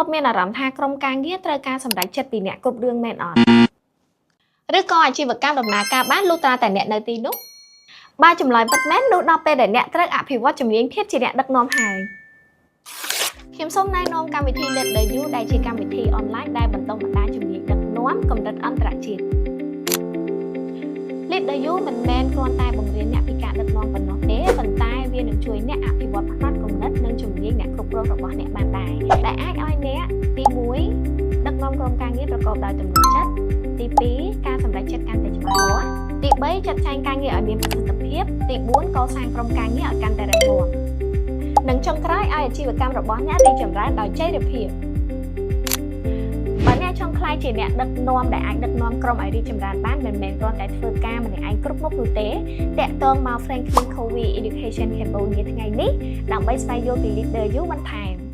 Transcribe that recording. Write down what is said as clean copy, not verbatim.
บមានអារម្មណ៍ថាក្រុមការងារត្រូវការសម្រេចចិត្តពីអ្នកគ្រប់រឿងមែនអត់ឬក៏អាជីវកម្មដំណើរការបានលុះត្រាតែអ្នកនៅទីនោះបើចម្លើយពិតមែននោះដល់ពេលដែលអ្នកត្រូវអភិវឌ្ឍជំនាញភាពជាអ្នកដឹកនាំហើយខ្ញុំសូមណែនាំកម្មវិធី Leader You ដែលជាកម្មវិធីអនឡាញដែលបណ្តុះបណ្តាលជំនាញដឹកនាំកម្រិតអន្តរជាតិ Leader You មិនមែនគ្រាន់តែបង្រៀនអ្នកពីការដឹកនាំប៉ុណ្ណោះទេប៉ុន្តែវានឹងជួយអ្នកអភិវឌ្ឍផ្នត់គំនិតនិងជំនាញអ្នកគ្រប់គ្រងរបស់អ្នកបានដែរដែលអាចឲ្យអ្នកទី1ដឹកនាំក្រុមការងារប្រកបដោយទំនុកចិត្តទី2ការសម្រេចចិត្តកាន់តែច្បាស់លាស់ទី3ចាត់ចែងការងារឲ្យមានប្រសិទ្ធភាពទី4កសាងក្រុមការងារឲ្យកាន់តែរឹងមាំនិងចុងក្រោយឲ្យអាជីវកម្មរបស់អ្នករីកចម្រើនដោយចីរភាពបើអ្នកចង់ក្លាយជាអ្នកដឹកនាំដែលអាចដឹកនាំក្រុមឲ្យរីកចម្រើនបានមិនមែនគ្រាន់តែធ្វើការម្នាក់ឯងគ្រប់មុខនោះទេតាក់ទងមក Franklin Covey Education Cambodia ថ្ងៃនេះដើម្បីស្វែងយល់ពី Leader You បន្ថែម